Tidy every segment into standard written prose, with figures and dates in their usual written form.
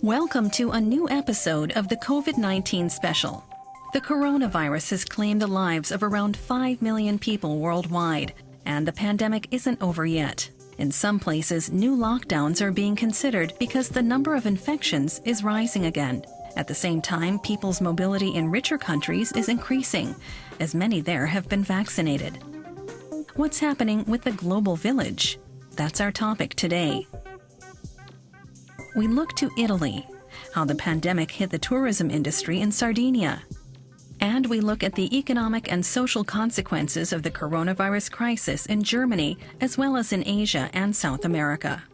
Welcome to a new episode of the COVID-19 special. The coronavirus has claimed the lives of around 5 million people worldwide, and the pandemic isn't over yet. In some places, new lockdowns are being considered because the number of infections is rising again. At the same time, people's mobility in richer countries is increasing, as many there have been vaccinated. What's happening with the global village? That's our topic today. We look to Italy, how the pandemic hit the tourism industry in Sardinia. And we look at the economic and social consequences of the coronavirus crisis in Germany, as well as in Asia and South America.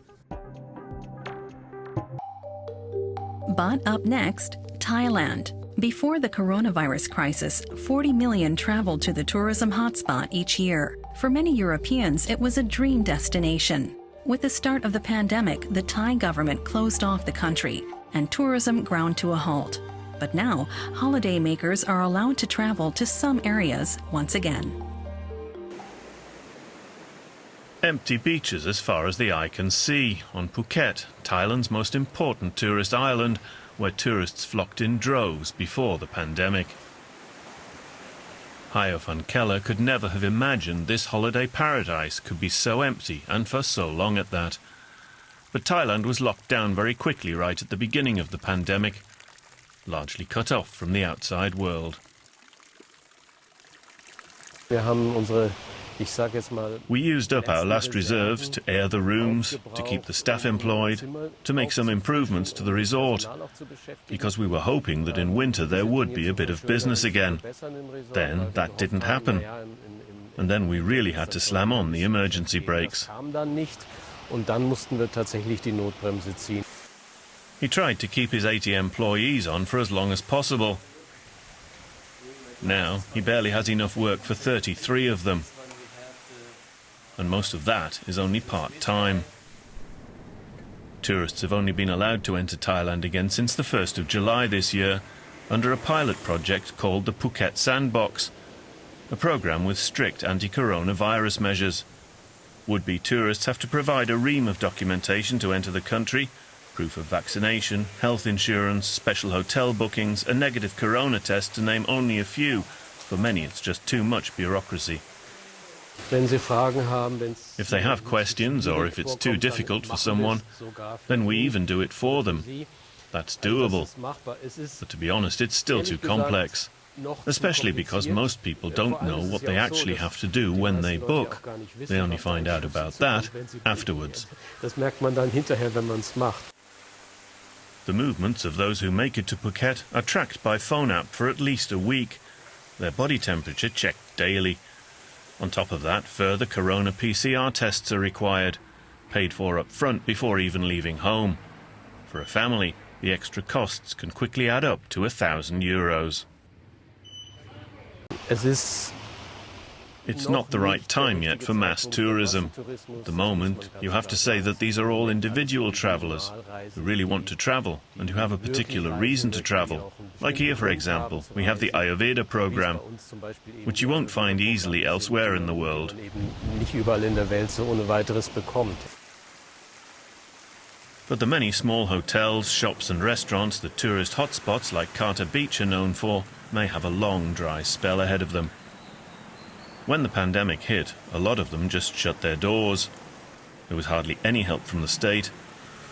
But up next, Thailand. Before the coronavirus crisis, 40 million traveled to the tourism hotspot each year. For many Europeans, it was a dream destination. With the start of the pandemic, the Thai government closed off the country, and tourism ground to a halt. But now, holidaymakers are allowed to travel to some areas once again. Empty beaches as far as the eye can see on Phuket, Thailand's most important tourist island, where tourists flocked in droves before the pandemic. Hajo and Keller could never have imagined this holiday paradise could be so empty and for so long at that. But Thailand was locked down very quickly right at the beginning of the pandemic, largely cut off from the outside world. We used up our last reserves to air the rooms, to keep the staff employed, to make some improvements to the resort, because we were hoping that in winter there would be a bit of business again. Then that didn't happen. And then we really had to slam on the emergency brakes. He tried to keep his 80 employees on for as long as possible. Now he barely has enough work for 33 of them. And most of that is only part-time. Tourists have only been allowed to enter Thailand again since the 1st of July this year, under a pilot project called the Phuket Sandbox, a program with strict anti-coronavirus measures. Would-be tourists have to provide a ream of documentation to enter the country, proof of vaccination, health insurance, special hotel bookings, a negative corona test, to name only a few. For many it's just too much bureaucracy. If they have questions, or if it's too difficult for someone, then we even do it for them. That's doable. But to be honest, it's still too complex. Especially because most people don't know what they actually have to do when they book. They only find out about that afterwards. The movements of those who make it to Phuket are tracked by phone app for at least a week. Their body temperature checked daily. On top of that, further corona PCR tests are required, paid for up front before even leaving home. For a family, the extra costs can quickly add up to €1,000. It's not the right time yet for mass tourism. At the moment, you have to say that these are all individual travellers who really want to travel and who have a particular reason to travel. Like here, for example, we have the Ayurveda Program, which you won't find easily elsewhere in the world. But the many small hotels, shops and restaurants that tourist hotspots like Kata Beach are known for may have a long dry spell ahead of them. When the pandemic hit, a lot of them just shut their doors. There was hardly any help from the state,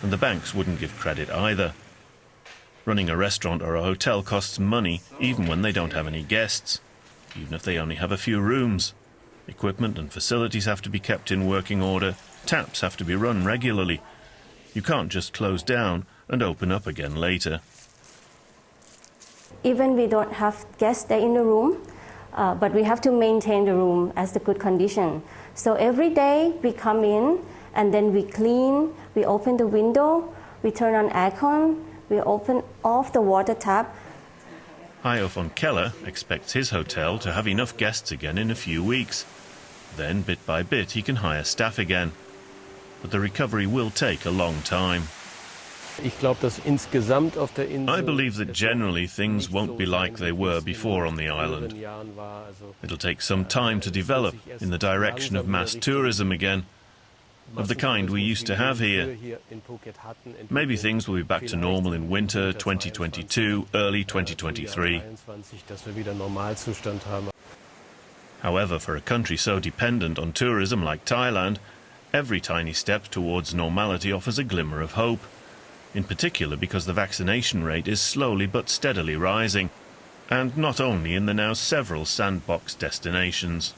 and the banks wouldn't give credit either. Running a restaurant or a hotel costs money, even when they don't have any guests, even if they only have a few rooms. Equipment and facilities have to be kept in working order. Taps have to be run regularly. You can't just close down and open up again later. Even we don't have guests there in the room, but we have to maintain the room as the good condition. So every day we come in and then we clean, we open the window, we turn on aircon, we open off the water tap. Hajo von Keller expects his hotel to have enough guests again in a few weeks. Then, bit by bit, he can hire staff again. But the recovery will take a long time. I believe that generally things won't be like they were before on the island. It'll take some time to develop in the direction of mass tourism again. of the kind we used to have here. Maybe things will be back to normal in winter 2022, early 2023. However, for a country so dependent on tourism like Thailand, every tiny step towards normality offers a glimmer of hope, in particular because the vaccination rate is slowly but steadily rising, and not only in the now several sandbox destinations.